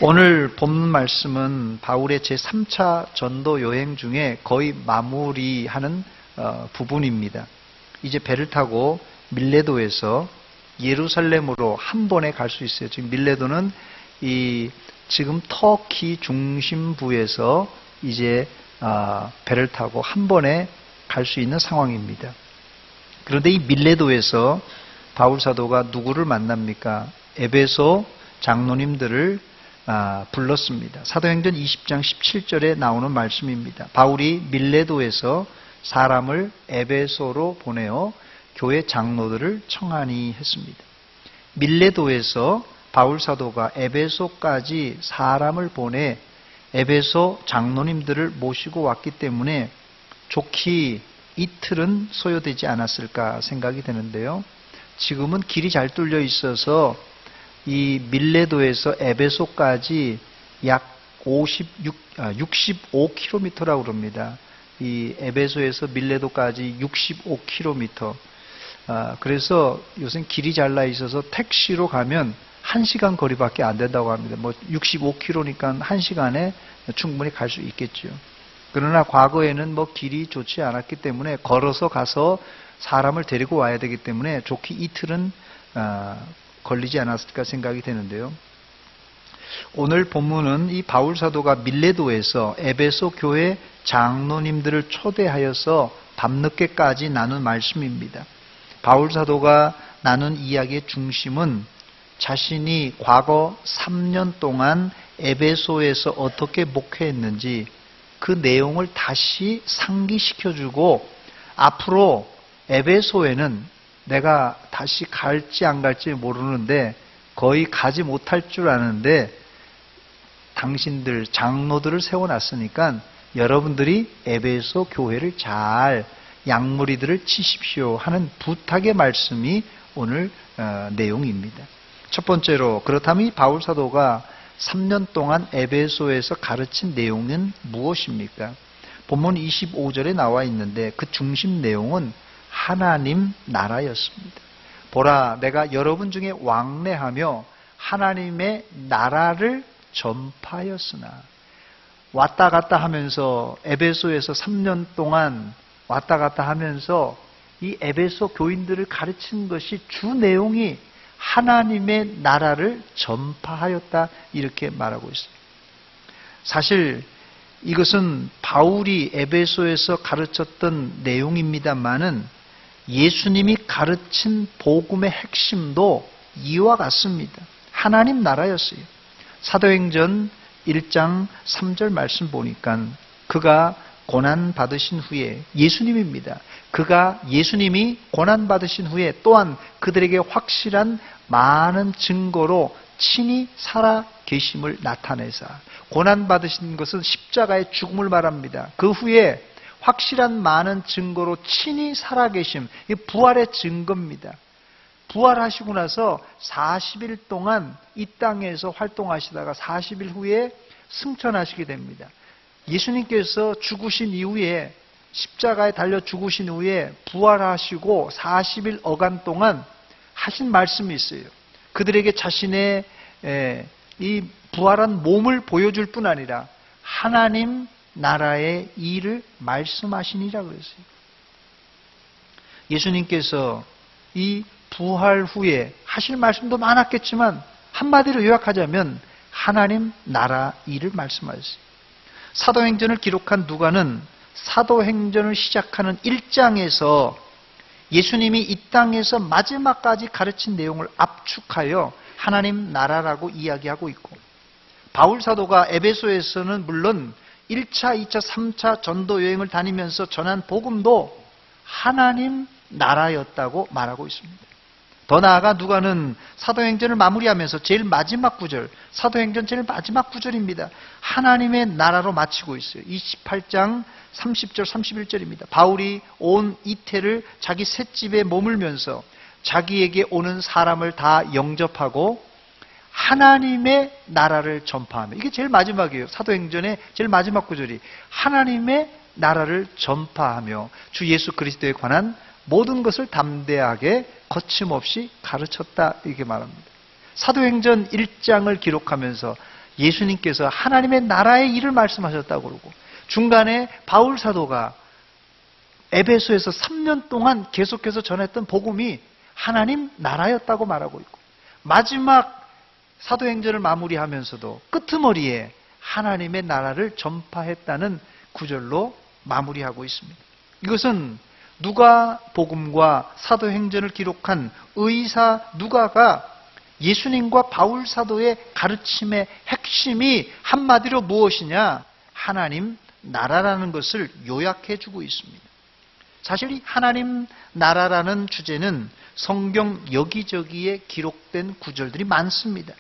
오늘 본문 말씀은 바울의 제3차 전도 여행 중에 거의 마무리하는 부분입니다. 이제 배를 타고 밀레도에서 예루살렘으로 한 번에 갈 수 있어요. 지금 밀레도는 지금 터키 중심부에서 이제 배를 타고 한 번에 갈 수 있는 상황입니다. 그런데 이 밀레도에서 바울 사도가 누구를 만납니까? 에베소 장로님들을 불렀습니다. 사도행전 20장 17절에 나오는 말씀입니다. 바울이 밀레도에서 사람을 에베소로 보내어 교회 장로들을 청하니 했습니다. 밀레도에서 바울 사도가 에베소까지 사람을 보내 에베소 장로님들을 모시고 왔기 때문에 좋기 이틀은 소요되지 않았을까 생각이 되는데요. 지금은 길이 잘 뚫려 있어서 이 밀레도에서 에베소까지 약 65km라고 그럽니다. 이 에베소에서 밀레도까지 65km. 그래서 요새 길이 잘 나 있어서 택시로 가면 1시간 거리밖에 안 된다고 합니다. 65km니까 1시간에 충분히 갈 수 있겠죠. 그러나 과거에는 길이 좋지 않았기 때문에 걸어서 가서 사람을 데리고 와야 되기 때문에 좋기 이틀은 걸리지 않았을까 생각이 되는데요. 오늘 본문은 이 바울 사도가 밀레도에서 에베소 교회 장로님들을 초대하여서 밤늦게까지 나눈 말씀입니다. 바울 사도가 나눈 이야기의 중심은 자신이 과거 3년 동안 에베소에서 어떻게 목회했는지 그 내용을 다시 상기시켜주고 앞으로 에베소에는 내가 다시 갈지 안 갈지 모르는데 거의 가지 못할 줄 아는데 당신들 장로들을 세워놨으니까 여러분들이 에베소 교회를 잘 양무리들을 치십시오 하는 부탁의 말씀이 오늘 내용입니다. 첫 번째로 그렇다면 이 바울 사도가 3년 동안 에베소에서 가르친 내용은 무엇입니까? 본문 25절에 나와 있는데 그 중심 내용은 하나님 나라였습니다. 보라, 내가 여러분 중에 왕래하며 하나님의 나라를 전파하였으나. 왔다 갔다 하면서 에베소에서 3년 동안 왔다 갔다 하면서 이 에베소 교인들을 가르친 것이 주 내용이 하나님의 나라를 전파하였다 이렇게 말하고 있습니다. 사실 이것은 바울이 에베소에서 가르쳤던 내용입니다만은 예수님이 가르친 복음의 핵심도 이와 같습니다. 하나님 나라였어요. 사도행전 1장 3절 말씀 보니까 그가 고난받으신 후에 예수님입니다. 예수님이 고난받으신 후에 또한 그들에게 확실한 많은 증거로 친히 살아 계심을 나타내사. 고난받으신 것은 십자가의 죽음을 말합니다. 그 후에 확실한 많은 증거로 친히 살아계심, 부활의 증거입니다. 부활하시고 나서 40일 동안 이 땅에서 활동하시다가 40일 후에 승천하시게 됩니다. 예수님께서 죽으신 이후에 십자가에 달려 죽으신 후에 부활하시고 40일 어간 동안 하신 말씀이 있어요. 그들에게 자신의 이 부활한 몸을 보여줄 뿐 아니라 하나님 나라의 일을 말씀하시니라 그랬어요. 예수님께서 이 부활 후에 하실 말씀도 많았겠지만 한마디로 요약하자면 하나님 나라 일을 말씀하셨어요. 사도행전을 기록한 누가는 사도행전을 시작하는 1장에서 예수님이 이 땅에서 마지막까지 가르친 내용을 압축하여 하나님 나라라고 이야기하고 있고, 바울 사도가 에베소에서는 물론 1차, 2차, 3차 전도 여행을 다니면서 전한 복음도 하나님 나라였다고 말하고 있습니다. 더 나아가 누가는 사도행전을 마무리하면서 제일 마지막 구절, 사도행전 제일 마지막 구절입니다. 하나님의 나라로 마치고 있어요. 28장 30절, 31절입니다. 바울이 온 이태를 자기 셋집에 머물면서 자기에게 오는 사람을 다 영접하고 하나님의 나라를 전파하며, 이게 제일 마지막이에요. 사도행전의 제일 마지막 구절이 하나님의 나라를 전파하며 주 예수 그리스도에 관한 모든 것을 담대하게 거침없이 가르쳤다 이렇게 말합니다. 사도행전 1장을 기록하면서 예수님께서 하나님의 나라의 일을 말씀하셨다고 그러고, 중간에 바울 사도가 에베소에서 3년 동안 계속해서 전했던 복음이 하나님 나라였다고 말하고 있고, 마지막 사도행전을 마무리하면서도 끄트머리에 하나님의 나라를 전파했다는 구절로 마무리하고 있습니다. 이것은 누가 복음과 사도행전을 기록한 의사 누가가 예수님과 바울 사도의 가르침의 핵심이 한마디로 무엇이냐? 하나님 나라라는 것을 요약해 주고 있습니다. 사실 이 하나님 나라라는 주제는 성경 여기저기에 기록된 구절들이 많습니다.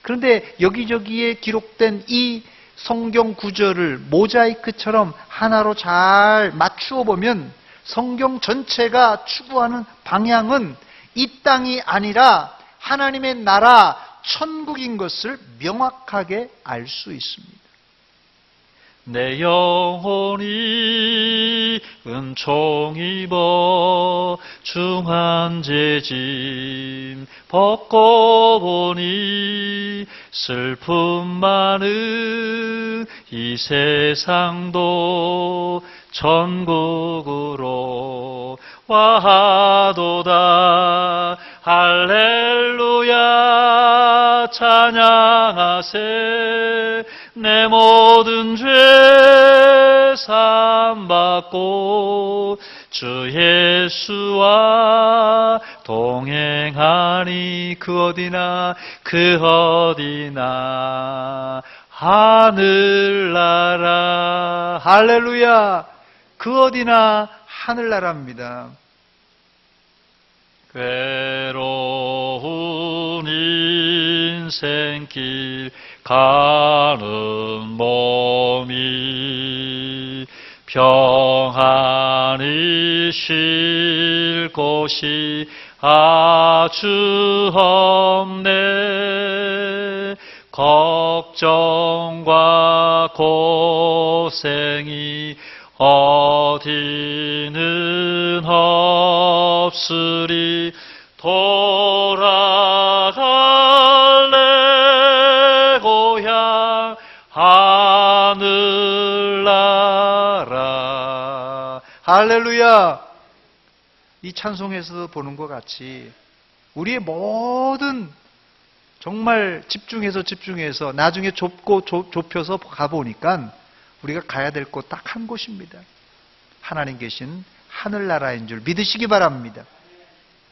그런데 여기저기에 기록된 이 성경 구절을 모자이크처럼 하나로 잘 맞추어 보면 성경 전체가 추구하는 방향은 이 땅이 아니라 하나님의 나라, 천국인 것을 명확하게 알 수 있습니다. 내 영혼이 은총 입어 중한 죄짐 벗고 보니 슬픔 많은 이 세상도 천국으로 와하도다. 할렐루야 찬양하세. 내 모든 죄 사함받고 주 예수와 동행하니 그 어디나 하늘나라. 할렐루야, 그 어디나 하늘나라입니다. 괴로운 인생길 가는 몸이 평안히 쉴 곳이 아주 없네. 걱정과 고생이 어디는 없으리. 돌아갈래 고향 하늘나라. 할렐루야. 이 찬송에서 보는 것 같이 우리의 모든 정말 집중해서 나중에 좁혀서 가보니까 우리가 가야 될 곳 딱 한 곳입니다. 하나님 계신 하늘나라인 줄 믿으시기 바랍니다.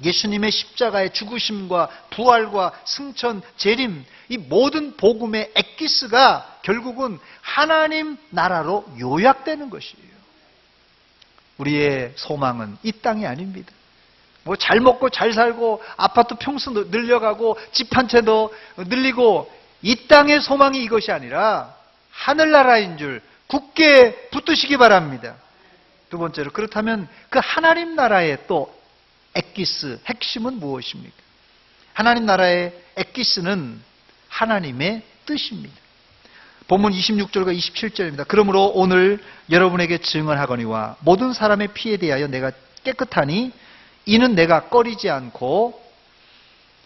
예수님의 십자가의 죽으심과 부활과 승천, 재림, 이 모든 복음의 엑기스가 결국은 하나님 나라로 요약되는 것이에요. 우리의 소망은 이 땅이 아닙니다. 뭐 잘 먹고 잘 살고 아파트 평수 늘려가고 집 한 채도 늘리고, 이 땅의 소망이 이것이 아니라 하늘나라인 줄 굳게 붙드시기 바랍니다. 두 번째로, 그렇다면 그 하나님 나라의 또 엑기스, 핵심은 무엇입니까? 하나님 나라의 엑기스는 하나님의 뜻입니다. 본문 26절과 27절입니다. 그러므로 오늘 여러분에게 증언하거니와 모든 사람의 피에 대하여 내가 깨끗하니 이는 내가 꺼리지 않고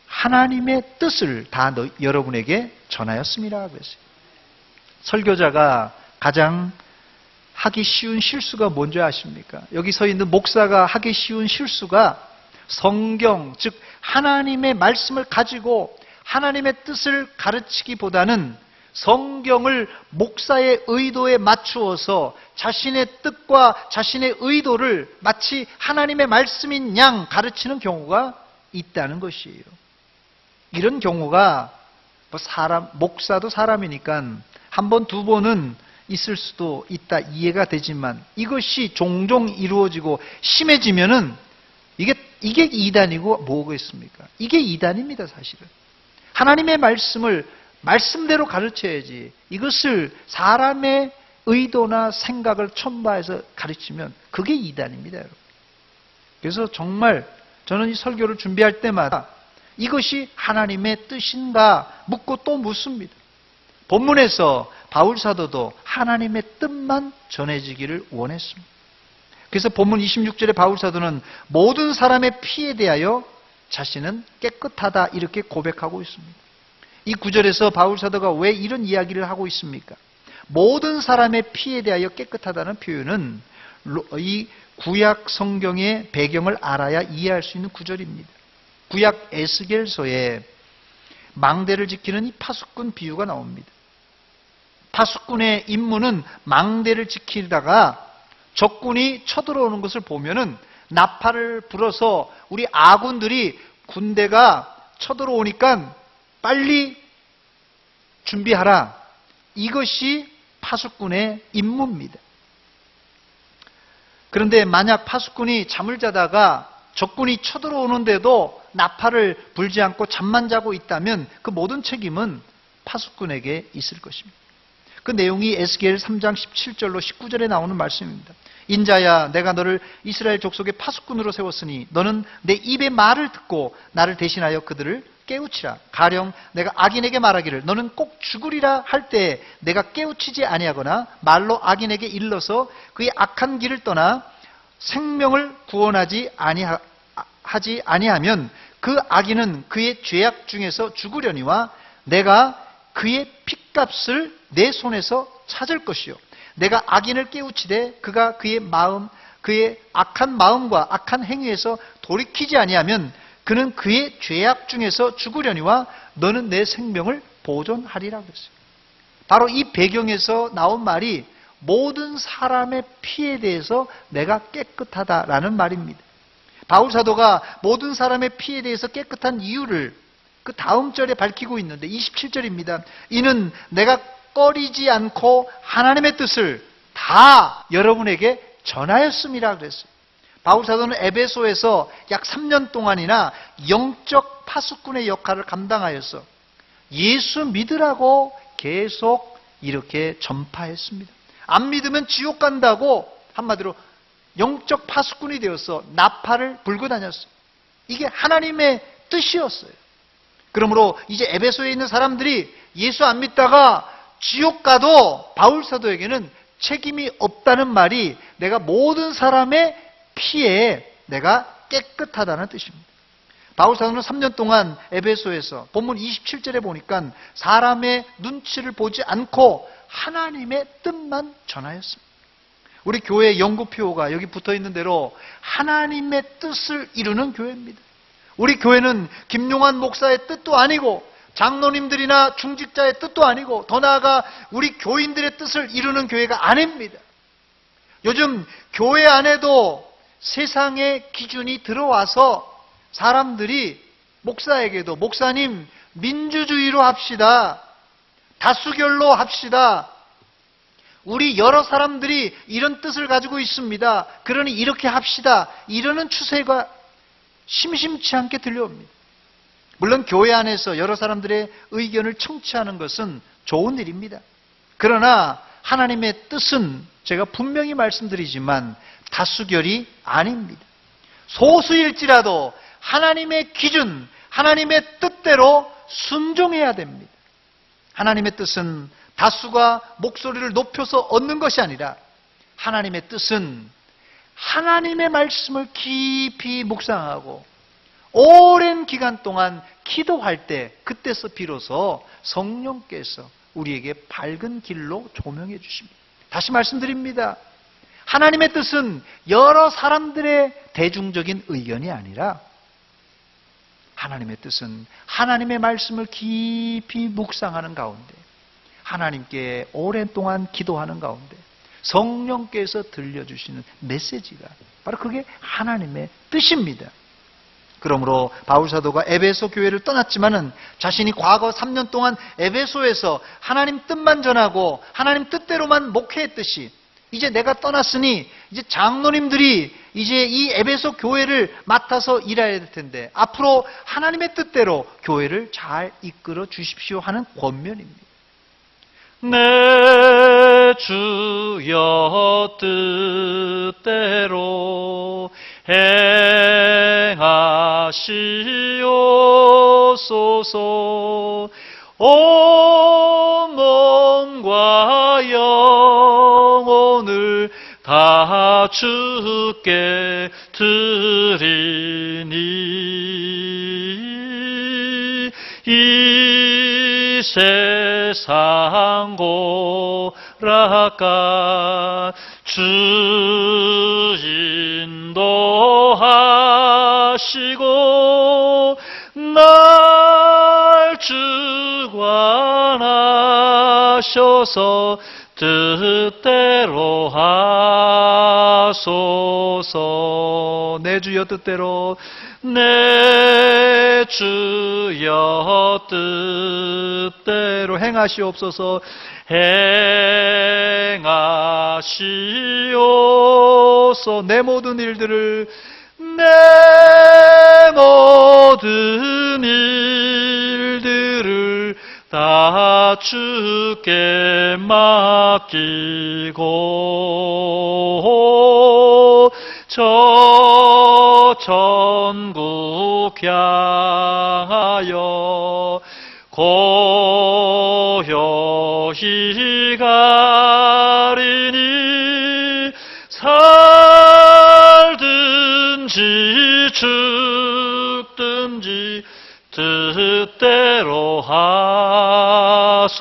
하나님의 뜻을 다 여러분에게 전하였습니다. 그랬어요. 설교자가 가장 하기 쉬운 실수가 뭔지 아십니까? 여기 서 있는 목사가 하기 쉬운 실수가 성경, 즉 하나님의 말씀을 가지고 하나님의 뜻을 가르치기보다는 성경을 목사의 의도에 맞추어서 자신의 뜻과 자신의 의도를 마치 하나님의 말씀인 양 가르치는 경우가 있다는 것이에요. 이런 경우가 목사도 사람이니까 한 번, 두 번은 있을 수도 있다, 이해가 되지만 이것이 종종 이루어지고 심해지면은 이게 이단이고 뭐겠습니까? 이게 이단입니다, 사실은. 하나님의 말씀을 말씀대로 가르쳐야지, 이것을 사람의 의도나 생각을 첨가해서 가르치면 그게 이단입니다, 여러분. 그래서 정말 저는 이 설교를 준비할 때마다 이것이 하나님의 뜻인가 묻고 또 묻습니다. 본문에서 바울 사도도 하나님의 뜻만 전해지기를 원했습니다. 그래서 본문 26절에 바울 사도는 모든 사람의 피에 대하여 자신은 깨끗하다 이렇게 고백하고 있습니다. 이 구절에서 바울 사도가 왜 이런 이야기를 하고 있습니까? 모든 사람의 피에 대하여 깨끗하다는 표현은 이 구약 성경의 배경을 알아야 이해할 수 있는 구절입니다. 구약 에스겔서에 망대를 지키는 이 파수꾼 비유가 나옵니다. 파수꾼의 임무는 망대를 지키다가 적군이 쳐들어오는 것을 보면은 나팔을 불어서 우리 아군들이 군대가 쳐들어오니까 빨리 준비하라. 이것이 파수꾼의 임무입니다. 그런데 만약 파수꾼이 잠을 자다가 적군이 쳐들어오는데도 나팔을 불지 않고 잠만 자고 있다면 그 모든 책임은 파수꾼에게 있을 것입니다. 그 내용이 에스겔 3장 17절로 19절에 나오는 말씀입니다. 인자야, 내가 너를 이스라엘 족속의 파수꾼으로 세웠으니 너는 내 입의 말을 듣고 나를 대신하여 그들을 깨우치라. 가령 내가 악인에게 말하기를 너는 꼭 죽으리라 할 때 내가 깨우치지 아니하거나 말로 악인에게 일러서 그의 악한 길을 떠나 생명을 구원하지 아니하면 그 악인은 그의 죄악 중에서 죽으려니와 내가 그의 핏값을 내 손에서 찾을 것이요 내가 악인을 깨우치되 그가 그의 악한 마음과 악한 행위에서 돌이키지 아니하면 그는 그의 죄악 중에서 죽으려니와 너는 내 생명을 보존하리라 그랬어요. 바로 이 배경에서 나온 말이 모든 사람의 피에 대해서 내가 깨끗하다라는 말입니다. 바울 사도가 모든 사람의 피에 대해서 깨끗한 이유를 그 다음 절에 밝히고 있는데 27절입니다. 이는 내가 꺼리지 않고 하나님의 뜻을 다 여러분에게 전하였음이라 그랬어요. 바울 사도는 에베소에서 약 3년 동안이나 영적 파수꾼의 역할을 감당하여서 예수 믿으라고 계속 이렇게 전파했습니다. 안 믿으면 지옥 간다고 한마디로 영적 파수꾼이 되어서 나팔을 불고 다녔어요. 이게 하나님의 뜻이었어요. 그러므로 이제 에베소에 있는 사람들이 예수 안 믿다가 지옥 가도 바울 사도에게는 책임이 없다는 말이 내가 모든 사람의 피에 내가 깨끗하다는 뜻입니다. 바울 사도는 3년 동안 에베소에서 본문 27절에 보니까 사람의 눈치를 보지 않고 하나님의 뜻만 전하였습니다. 우리 교회의 연구표가 여기 붙어있는 대로 하나님의 뜻을 이루는 교회입니다. 우리 교회는 김용환 목사의 뜻도 아니고 장로님들이나 중직자의 뜻도 아니고 더 나아가 우리 교인들의 뜻을 이루는 교회가 아닙니다. 요즘 교회 안에도 세상의 기준이 들어와서 사람들이 목사에게도 목사님 민주주의로 합시다. 다수결로 합시다. 우리 여러 사람들이 이런 뜻을 가지고 있습니다. 그러니 이렇게 합시다. 이러는 추세가 심심치 않게 들려옵니다. 물론 교회 안에서 여러 사람들의 의견을 청취하는 것은 좋은 일입니다. 그러나 하나님의 뜻은 제가 분명히 말씀드리지만 다수결이 아닙니다. 소수일지라도 하나님의 기준, 하나님의 뜻대로 순종해야 됩니다. 하나님의 뜻은 다수가 목소리를 높여서 얻는 것이 아니라 하나님의 뜻은 하나님의 말씀을 깊이 묵상하고 오랜 기간 동안 기도할 때 그때서 비로소 성령께서 우리에게 밝은 길로 조명해 주십니다. 다시 말씀드립니다. 하나님의 뜻은 여러 사람들의 대중적인 의견이 아니라 하나님의 뜻은 하나님의 말씀을 깊이 묵상하는 가운데 하나님께 오랜 동안 기도하는 가운데 성령께서 들려주시는 메시지가 바로 그게 하나님의 뜻입니다. 그러므로 바울 사도가 에베소 교회를 떠났지만은 자신이 과거 3년 동안 에베소에서 하나님 뜻만 전하고 하나님 뜻대로만 목회했듯이 이제 내가 떠났으니 이제 장로님들이 이제 이 에베소 교회를 맡아서 일해야 될 텐데 앞으로 하나님의 뜻대로 교회를 잘 이끌어 주십시오 하는 권면입니다. 내 주여 뜻대로 행하시옵소서. 온 몸과 영혼을 다 주께 드리니 세상 고락간 주 인도하시고 날 주관하셔서 뜻대로 하소서. 내 주여 뜻대로, 내 주여 뜻대로 행하시옵소서. 행하시옵소서. 내 모든 일들을, 내 모든 일들을 다 주께 맡기고 저 천국 향하여 고요히 가리니 살든지 죽든지 뜻대로 하소서.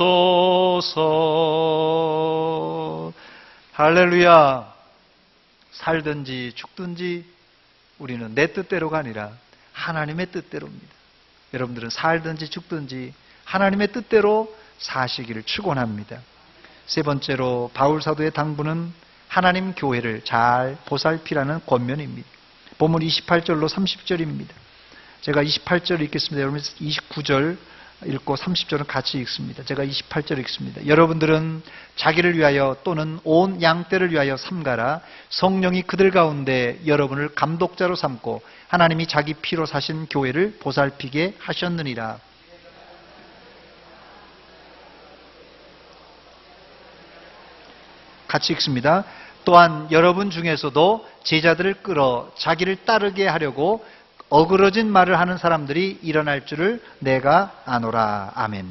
할렐루야. 살든지 죽든지 우리는 내 뜻대로가 아니라 하나님의 뜻대로입니다. 여러분들은 살든지 죽든지 하나님의 뜻대로 사시기를 축원합니다. 세 번째로 바울 사도의 당부는 하나님 교회를 잘 보살피라는 권면입니다. 본문 28절로 30절입니다. 제가 28절 읽겠습니다. 여러분 29절 읽고 30절은 같이 읽습니다. 제가 28절 읽습니다. 여러분들은 자기를 위하여 또는 온 양떼를 위하여 삼가라. 성령이 그들 가운데 여러분을 감독자로 삼고 하나님이 자기 피로 사신 교회를 보살피게 하셨느니라. 같이 읽습니다. 또한 여러분 중에서도 제자들을 끌어 자기를 따르게 하려고 어그러진 말을 하는 사람들이 일어날 줄을 내가 아노라. 아멘.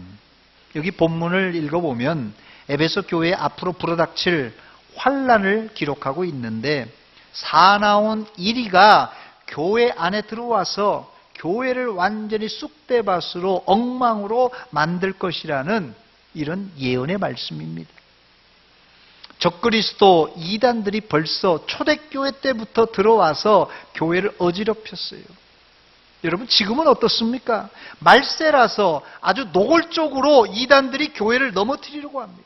여기 본문을 읽어보면 에베소 교회 앞으로 불어닥칠 환란을 기록하고 있는데 사나운 이리가 교회 안에 들어와서 교회를 완전히 쑥대밭으로 엉망으로 만들 것이라는 이런 예언의 말씀입니다. 적그리스도 이단들이 벌써 초대교회 때부터 들어와서 교회를 어지럽혔어요. 여러분 지금은 어떻습니까? 말세라서 아주 노골적으로 이단들이 교회를 넘어뜨리려고 합니다.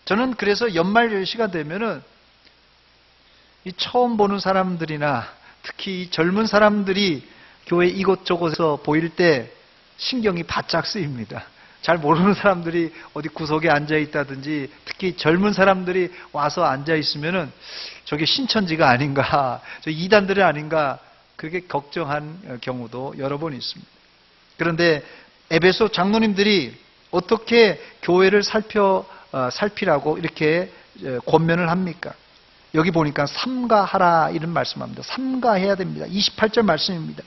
저는 그래서 연말 시간 되면은 이 처음 보는 사람들이나 특히 이 젊은 사람들이 교회 이곳저곳에서 보일 때 신경이 바짝 쓰입니다. 잘 모르는 사람들이 어디 구석에 앉아 있다든지 특히 젊은 사람들이 와서 앉아 있으면은 저게 신천지가 아닌가, 저 이단들이 아닌가 그렇게 걱정한 경우도 여러 번 있습니다. 그런데 에베소 장로님들이 어떻게 교회를 살피라고 이렇게 권면을 합니까? 여기 보니까 삼가하라 이런 말씀합니다. 삼가해야 됩니다. 28절 말씀입니다.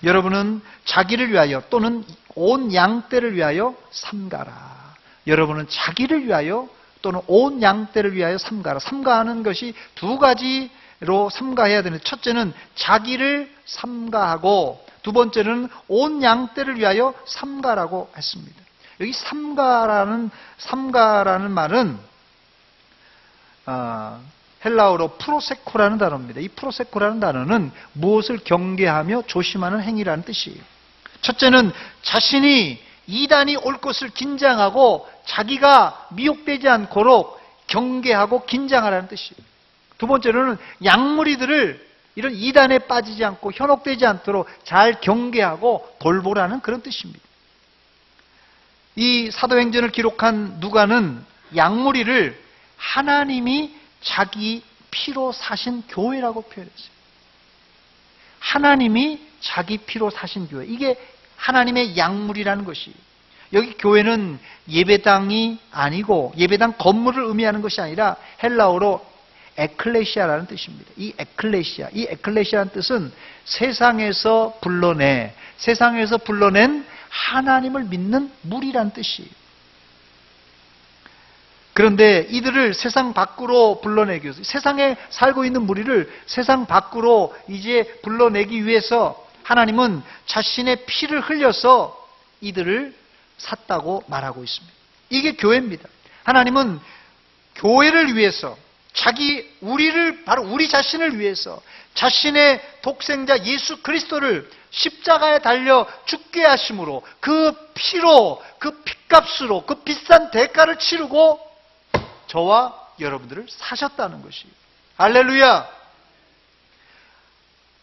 여러분은 자기를 위하여 또는 온 양떼를 위하여 삼가라. 여러분은 자기를 위하여 또는 온 양떼를 위하여 삼가라. 삼가하는 것이 두 가지로 삼가해야 되는데 첫째는 자기를 삼가하고 두 번째는 온 양떼를 위하여 삼가라고 했습니다. 여기 삼가라는 말은 헬라어로 프로세코라는 단어입니다. 이 프로세코라는 단어는 무엇을 경계하며 조심하는 행위라는 뜻이에요. 첫째는 자신이 이단이 올 것을 긴장하고 자기가 미혹되지 않도록 경계하고 긴장하라는 뜻이에요. 두 번째로는 양무리들을 이런 이단에 빠지지 않고 현혹되지 않도록 잘 경계하고 돌보라는 그런 뜻입니다. 이 사도행전을 기록한 누가는 양무리를 하나님이 자기 피로 사신 교회라고 표현했어요. 하나님이 자기 피로 사신 교회. 이게 하나님의 양물이라는 것이에요. 여기 교회는 예배당이 아니고 예배당 건물을 의미하는 것이 아니라 헬라어로 에클레시아라는 뜻입니다. 이 에클레시아라는 뜻은 세상에서 불러낸 하나님을 믿는 무리라는 뜻이에요. 그런데 이들을 세상 밖으로 불러내기 위해서 세상에 살고 있는 무리를 세상 밖으로 이제 불러내기 위해서 하나님은 자신의 피를 흘려서 이들을 샀다고 말하고 있습니다. 이게 교회입니다. 하나님은 교회를 위해서 우리를 바로 우리 자신을 위해서 자신의 독생자 예수 그리스도를 십자가에 달려 죽게 하심으로 그 피로 그 핏값으로 그 비싼 대가를 치르고 저와 여러분들을 사셨다는 것이에요. 할렐루야!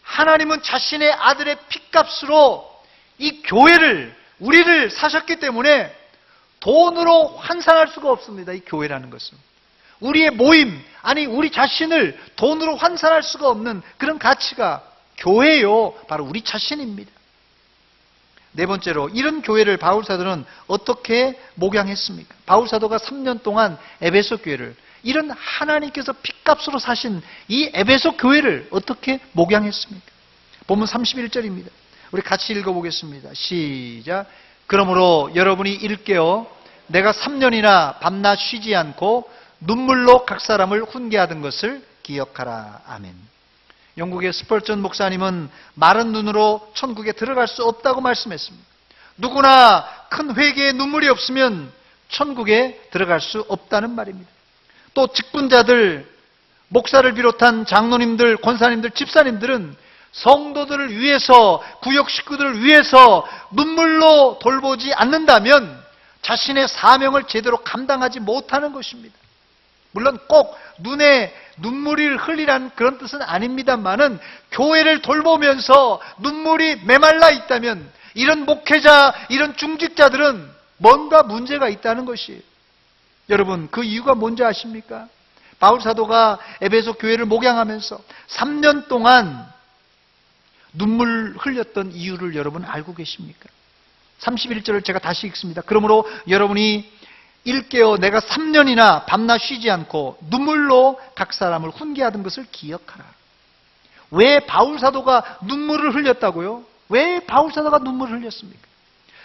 하나님은 자신의 아들의 핏값으로 이 교회를 우리를 사셨기 때문에 돈으로 환산할 수가 없습니다. 이 교회라는 것은 우리의 모임, 아니 우리 자신을 돈으로 환산할 수가 없는 그런 가치가 교회요, 바로 우리 자신입니다. 네 번째로, 이런 교회를 바울사도는 어떻게 목양했습니까? 바울사도가 3년 동안 에베소 교회를, 이런 하나님께서 핏값으로 사신 이 에베소 교회를 어떻게 목양했습니까? 본문 31절입니다. 우리 같이 읽어보겠습니다. 시작. 그러므로 여러분이 일깨어 내가 3년이나 밤낮 쉬지 않고 눈물로 각 사람을 훈계하던 것을 기억하라. 아멘. 영국의 스펄전 목사님은 마른 눈으로 천국에 들어갈 수 없다고 말씀했습니다. 누구나 큰 회개의 눈물이 없으면 천국에 들어갈 수 없다는 말입니다. 또 직분자들, 목사를 비롯한 장로님들, 권사님들, 집사님들은 성도들을 위해서, 구역 식구들을 위해서 눈물로 돌보지 않는다면 자신의 사명을 제대로 감당하지 못하는 것입니다. 물론 꼭 눈에 눈물을 흘리라는 그런 뜻은 아닙니다만은 교회를 돌보면서 눈물이 메말라 있다면 이런 목회자, 이런 중직자들은 뭔가 문제가 있다는 것이에요. 여러분, 그 이유가 뭔지 아십니까? 바울사도가 에베소 교회를 목양하면서 3년 동안 눈물 흘렸던 이유를 여러분 알고 계십니까? 31절을 제가 다시 읽습니다. 그러므로 여러분이 일깨어 내가 3년이나 밤낮 쉬지 않고 눈물로 각 사람을 훈계하던 것을 기억하라. 왜 바울사도가 눈물을 흘렸다고요? 왜 바울사도가 눈물을 흘렸습니까?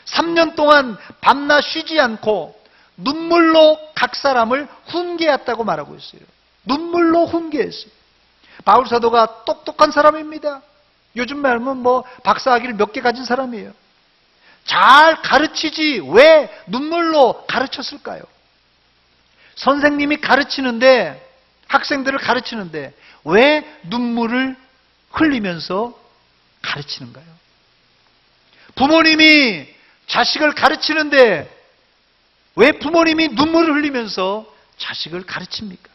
3년 동안 밤낮 쉬지 않고 눈물로 각 사람을 훈계했다고 말하고 있어요. 눈물로 훈계했어요. 바울사도가 똑똑한 사람입니다. 요즘 말하면 박사학위를 몇 개 가진 사람이에요. 잘 가르치지 왜 눈물로 가르쳤을까요? 선생님이 가르치는데, 학생들을 가르치는데 왜 눈물을 흘리면서 가르치는가요? 부모님이 자식을 가르치는데 왜 부모님이 눈물을 흘리면서 자식을 가르칩니까?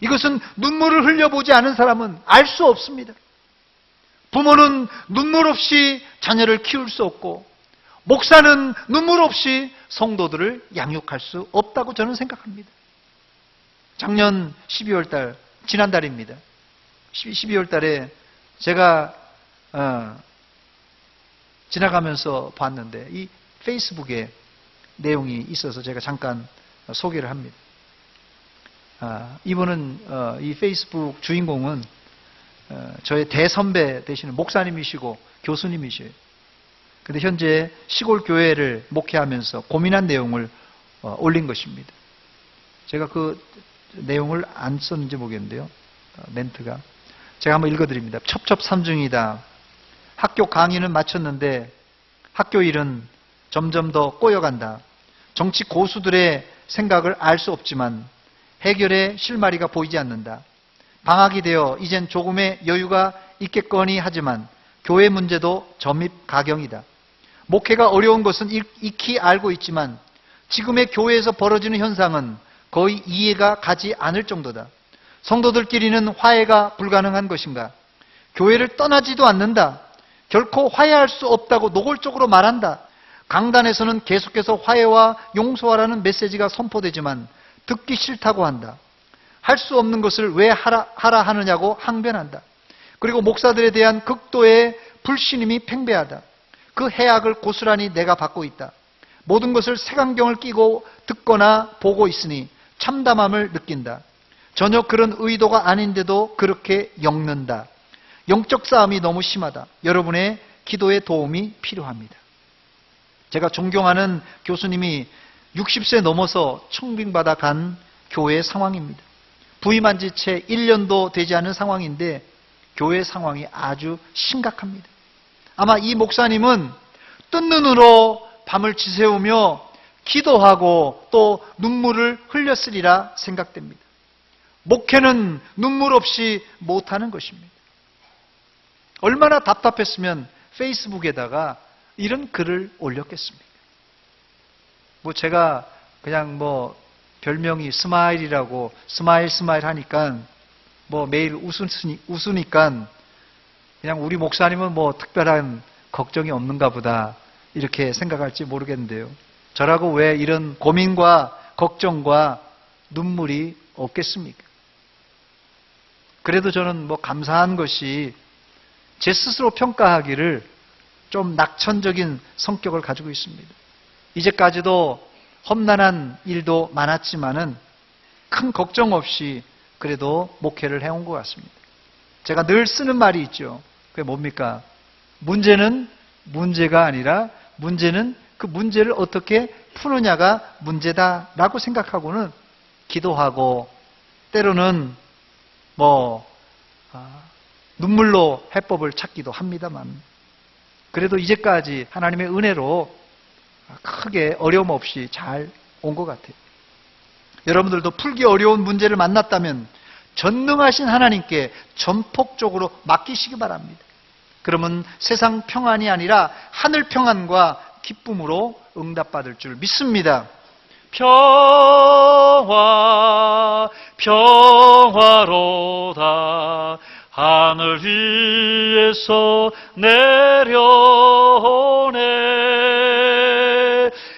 이것은 눈물을 흘려보지 않은 사람은 알 수 없습니다. 부모는 눈물 없이 자녀를 키울 수 없고 목사는 눈물 없이 성도들을 양육할 수 없다고 저는 생각합니다. 작년 12월 달, 지난달입니다. 12월 달에 제가 지나가면서 봤는데 이 페이스북에 내용이 있어서 제가 잠깐 소개를 합니다. 이분은 이 페이스북 주인공은 저의 대선배 되시는 목사님이시고 교수님이셔요. 근데 현재 시골 교회를 목회하면서 고민한 내용을 올린 것입니다. 제가 그 내용을 안 썼는지 모르겠는데요. 멘트가. 제가 한번 읽어드립니다. 첩첩산중이다. 학교 강의는 마쳤는데 학교 일은 점점 더 꼬여간다. 정치 고수들의 생각을 알 수 없지만 해결의 실마리가 보이지 않는다. 방학이 되어 이젠 조금의 여유가 있겠거니 하지만 교회 문제도 점입가경이다. 목회가 어려운 것은 익히 알고 있지만 지금의 교회에서 벌어지는 현상은 거의 이해가 가지 않을 정도다. 성도들끼리는 화해가 불가능한 것인가? 교회를 떠나지도 않는다. 결코 화해할 수 없다고 노골적으로 말한다. 강단에서는 계속해서 화해와 용서하라는 메시지가 선포되지만 듣기 싫다고 한다. 할 수 없는 것을 왜 하라 하느냐고 항변한다. 그리고 목사들에 대한 극도의 불신임이 팽배하다. 그 해악을 고스란히 내가 받고 있다. 모든 것을 색안경을 끼고 듣거나 보고 있으니 참담함을 느낀다. 전혀 그런 의도가 아닌데도 그렇게 엮는다. 영적 싸움이 너무 심하다. 여러분의 기도의 도움이 필요합니다. 제가 존경하는 교수님이 60세 넘어서 청빙받아 간 교회의 상황입니다. 부임한 지 채 1년도 되지 않은 상황인데 교회 상황이 아주 심각합니다. 아마 이 목사님은 뜬 눈으로 밤을 지새우며 기도하고 또 눈물을 흘렸으리라 생각됩니다. 목회는 눈물 없이 못하는 것입니다. 얼마나 답답했으면 페이스북에다가 이런 글을 올렸겠습니까? 제가 그냥 별명이 스마일이라고 스마일 하니까 매일 웃으니까 그냥 우리 목사님은 특별한 걱정이 없는가 보다 이렇게 생각할지 모르겠는데요. 저라고 왜 이런 고민과 걱정과 눈물이 없겠습니까? 그래도 저는 감사한 것이 제 스스로 평가하기를 좀 낙천적인 성격을 가지고 있습니다. 이제까지도 험난한 일도 많았지만은 큰 걱정 없이 그래도 목회를 해온 것 같습니다. 제가 늘 쓰는 말이 있죠. 그게 뭡니까? 문제는 문제가 아니라 문제는 그 문제를 어떻게 푸느냐가 문제다라고 생각하고는 기도하고 때로는 눈물로 해법을 찾기도 합니다만 그래도 이제까지 하나님의 은혜로 크게 어려움 없이 잘 온 것 같아요. 여러분들도 풀기 어려운 문제를 만났다면 전능하신 하나님께 전폭적으로 맡기시기 바랍니다. 그러면 세상 평안이 아니라 하늘 평안과 기쁨으로 응답받을 줄 믿습니다. 평화로다 하늘 위에서 내려오네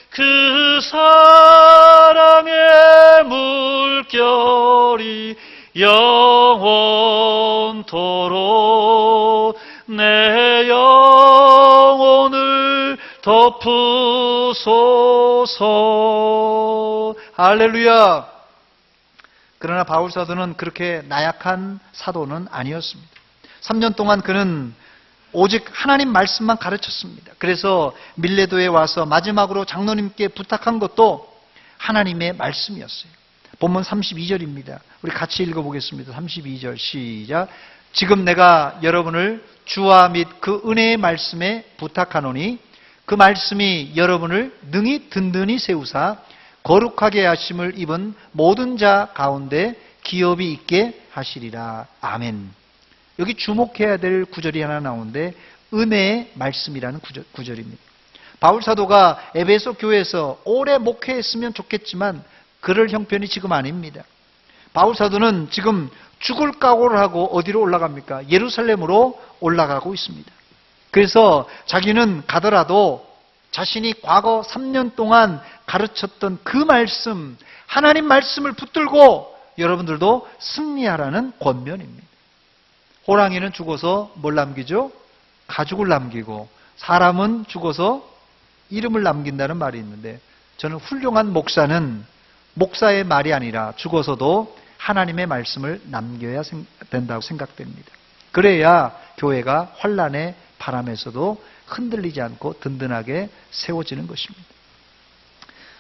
그 사랑의 물결이 영원토록 내 영혼을 덮으소서. 할렐루야. 그러나 바울 사도는 그렇게 나약한 사도는 아니었습니다. 3년 동안 그는 오직 하나님 말씀만 가르쳤습니다. 그래서 밀레도에 와서 마지막으로 장로님께 부탁한 것도 하나님의 말씀이었어요. 본문 32절입니다. 우리 같이 읽어보겠습니다. 32절 시작. 지금 내가 여러분을 주와 및 그 은혜의 말씀에 부탁하노니 그 말씀이 여러분을 능히 든든히 세우사 거룩하게 하심을 입은 모든 자 가운데 기업이 있게 하시리라. 아멘. 여기 주목해야 될 구절이 하나 나오는데 은혜의 말씀이라는 구절입니다. 바울 사도가 에베소 교회에서 오래 목회했으면 좋겠지만 그럴 형편이 지금 아닙니다. 바울 사도는 지금 죽을 각오를 하고 어디로 올라갑니까? 예루살렘으로 올라가고 있습니다. 그래서 자기는 가더라도 자신이 과거 3년 동안 가르쳤던 그 말씀, 하나님 말씀을 붙들고 여러분들도 승리하라는 권면입니다. 호랑이는 죽어서 뭘 남기죠? 가죽을 남기고 사람은 죽어서 이름을 남긴다는 말이 있는데 저는 훌륭한 목사는 목사의 말이 아니라 죽어서도 하나님의 말씀을 남겨야 된다고 생각됩니다. 그래야 교회가 환난의 바람에서도 흔들리지 않고 든든하게 세워지는 것입니다.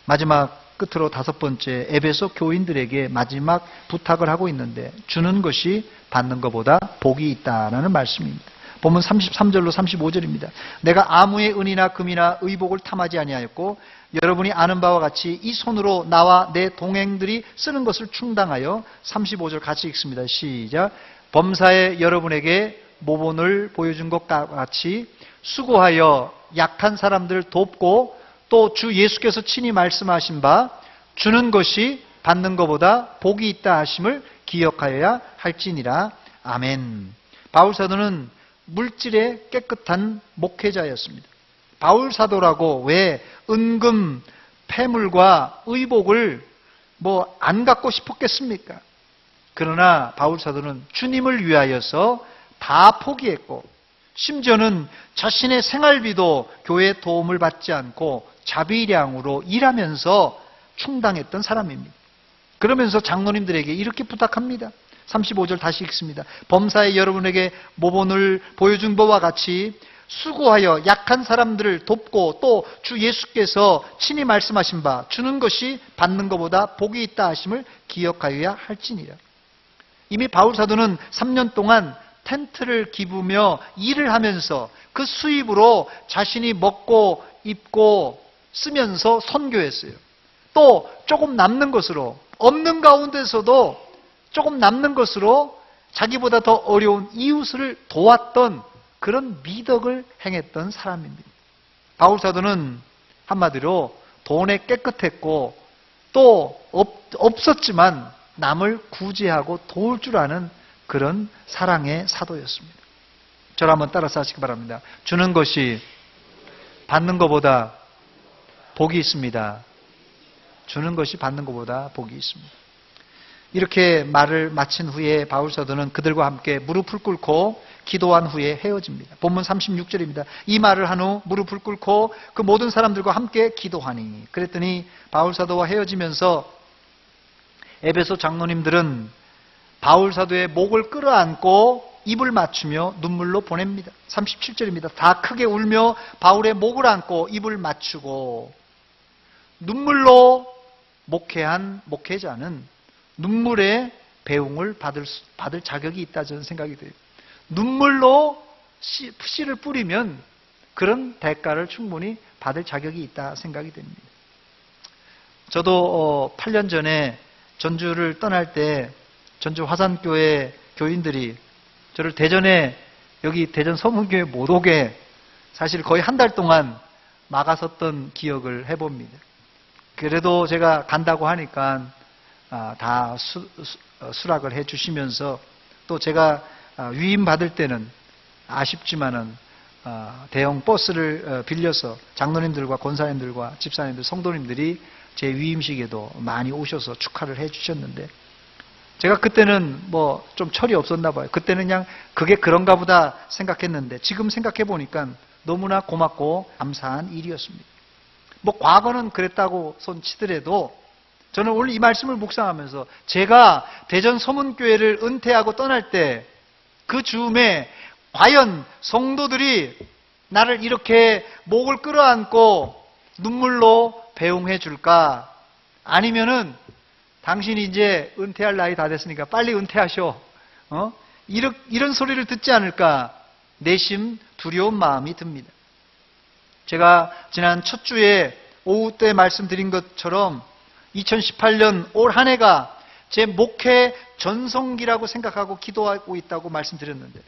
마지막 끝으로 5번째, 에베소 교인들에게 마지막 부탁을 하고 있는데 주는 것이 받는 것보다 복이 있다라는 말씀입니다. 본문 33절로 35절입니다. 내가 아무의 은이나 금이나 의복을 탐하지 아니하였고 여러분이 아는 바와 같이 이 손으로 나와 내 동행들이 쓰는 것을 충당하여 35절 같이 읽습니다. 시작. 범사에 여러분에게 모본을 보여준 것과 같이 수고하여 약한 사람들을 돕고 또 주 예수께서 친히 말씀하신 바 주는 것이 받는 것보다 복이 있다 하심을 기억하여야 할지니라. 아멘. 바울 사도는 물질의 깨끗한 목회자였습니다. 바울 사도라고 왜 은금, 폐물과 의복을 안 갖고 싶었겠습니까? 그러나 바울 사도는 주님을 위하여서 다 포기했고 심지어는 자신의 생활비도 교회의 도움을 받지 않고 자비량으로 일하면서 충당했던 사람입니다. 그러면서 장로님들에게 이렇게 부탁합니다. 35절 다시 읽습니다. 범사에 여러분에게 모본을 보여준 바와 같이 수고하여 약한 사람들을 돕고 또 주 예수께서 친히 말씀하신 바 주는 것이 받는 것보다 복이 있다 하심을 기억하여야 할지니라. 이미 바울 사도는 3년 동안 텐트를 기부며 일을 하면서 그 수입으로 자신이 먹고 입고 쓰면서 선교했어요. 또 조금 남는 것으로, 없는 가운데서도 조금 남는 것으로 자기보다 더 어려운 이웃을 도왔던 그런 미덕을 행했던 사람입니다. 바울 사도는 한마디로 돈에 깨끗했고 또 없었지만 남을 구제하고 도울 줄 아는 그런 사랑의 사도였습니다. 저를 한번 따라서 하시기 바랍니다. 주는 것이 받는 것보다 복이 있습니다. 주는 것이 받는 것보다 복이 있습니다. 이렇게 말을 마친 후에 바울 사도는 그들과 함께 무릎을 꿇고 기도한 후에 헤어집니다. 본문 36절입니다. 이 말을 한 후 무릎을 꿇고 그 모든 사람들과 함께 기도하니. 그랬더니 바울 사도와 헤어지면서 에베소 장로님들은 바울 사도의 목을 끌어안고 입을 맞추며 눈물로 보냅니다. 37절입니다. 다 크게 울며 바울의 목을 안고 입을 맞추고. 눈물로 목회한 목회자는 눈물의 배웅을 받을 자격이 있다, 저는 생각이 돼요. 눈물로 씨를 뿌리면 그런 대가를 충분히 받을 자격이 있다 생각이 됩니다. 저도 8년 전에 전주를 떠날 때 전주 화산교회 교인들이 저를 대전에, 여기 대전 서문교회 못 오게 사실 거의 한 달 동안 막았었던 기억을 해봅니다. 그래도 제가 간다고 하니까 다 수락을 해 주시면서 또 제가 위임 받을 때는 아쉽지만은 대형 버스를 빌려서 장로님들과 권사님들과 집사님들, 성도님들이 제 위임식에도 많이 오셔서 축하를 해 주셨는데, 제가 그때는 뭐 좀 철이 없었나 봐요. 그때는 그냥 그게 그런가 보다 생각했는데 지금 생각해 보니까 너무나 고맙고 감사한 일이었습니다. 뭐 과거는 그랬다고 손치더라도 저는 오늘 이 말씀을 묵상하면서 제가 대전 서문교회를 은퇴하고 떠날 때 그 즈음에 과연 성도들이 나를 이렇게 목을 끌어안고 눈물로 배웅해 줄까? 아니면은 당신이 이제 은퇴할 나이 다 됐으니까 빨리 은퇴하셔. 이런 소리를 듣지 않을까? 내심 두려운 마음이 듭니다. 제가 지난 첫 주에 오후 때 말씀드린 것처럼 2018년 올 한 해가 제 목회 전성기라고 생각하고 기도하고 있다고 말씀드렸는데,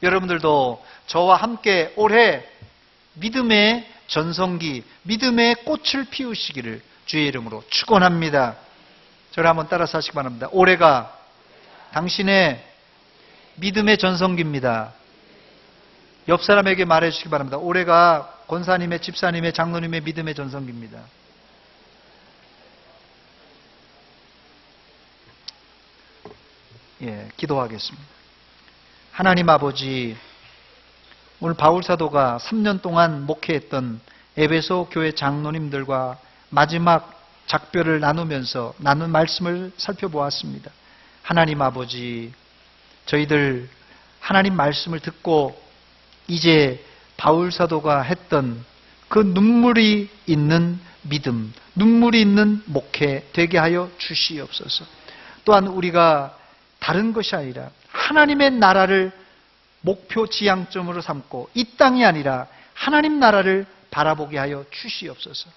여러분들도 저와 함께 올해 믿음의 전성기, 믿음의 꽃을 피우시기를 주의 이름으로 축원합니다. 저를 한번 따라서 하시기 바랍니다. 올해가 당신의 믿음의 전성기입니다. 옆 사람에게 말해 주시기 바랍니다. 올해가 권사님의, 집사님의, 장로님의 믿음의 전성기입니다. 기도하겠습니다. 하나님 아버지, 오늘 바울 사도가 3년 동안 목회했던 에베소 교회 장로님들과 마지막 작별을 나누면서 나눈 말씀을 살펴보았습니다. 하나님 아버지, 저희들 하나님 말씀을 듣고 이제 바울 사도가 했던 그 눈물이 있는 믿음, 눈물이 있는 목회 되게 하여 주시옵소서. 또한 우리가 다른 것이 아니라 하나님의 나라를 목표 지향점으로 삼고 이 땅이 아니라 하나님 나라를 바라보게 하여 주시옵소서.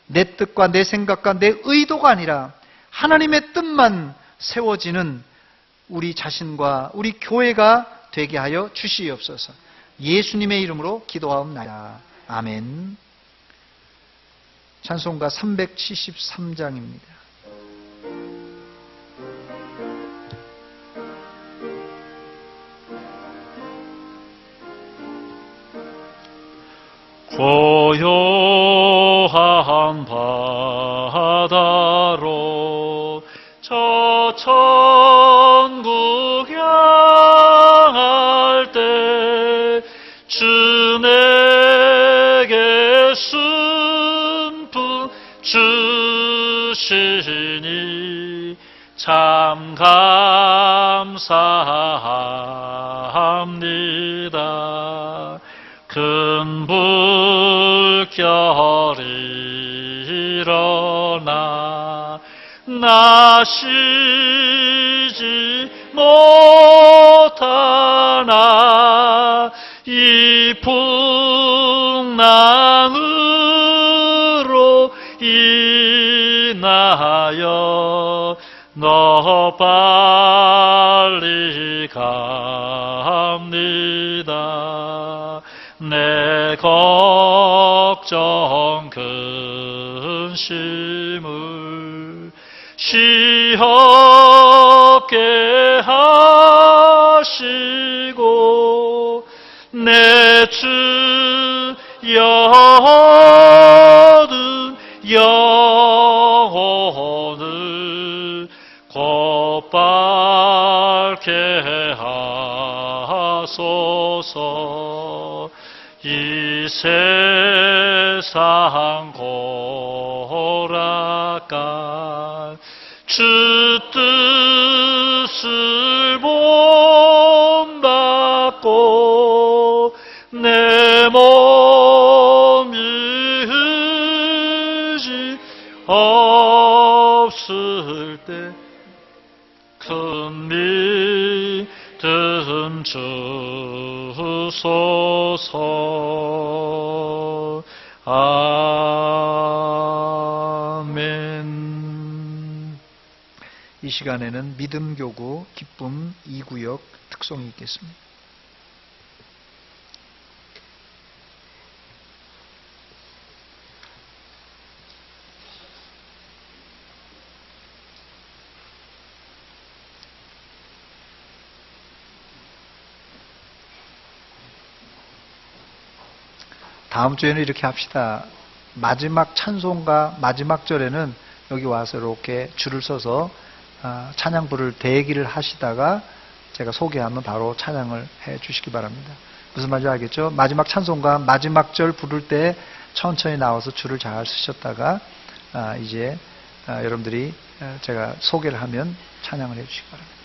내 뜻과 내 생각과 내 의도가 아니라 하나님의 뜻만 세워지는 우리 자신과 우리 교회가 되게 하여 주시옵소서. 예수님의 이름으로 기도하옵나이다. 아멘. 찬송가 373장입니다. 고요한 바다로 저 천국 향할 때 주 내게 순풍 주시니 참 감사합니다. 큰 불결이 일어나 나 쉬지 못하나 이 풍랑으로 주여 너 빨리 갑니다. 내 걱정 근심을 시없게 하시고 내 주여는 영혼을 곧바르게 하소서. 이 세상 고락간 주 뜻을 본받고 내 몸이 의지 없을 때 큰 믿음 주소서. 아멘. 이 시간에는 믿음교구 기쁨 2구역 특송이 있겠습니다. 다음 주에는 이렇게 합시다. 마지막 찬송가 마지막 절에는 여기 와서 이렇게 줄을 서서 찬양 부를 대기를 하시다가 제가 소개하면 바로 찬양을 해 주시기 바랍니다. 무슨 말인지 알겠죠? 마지막 찬송가 마지막 절 부를 때 천천히 나와서 줄을 잘 서셨다가 이제 여러분들이 제가 소개를 하면 찬양을 해 주시기 바랍니다.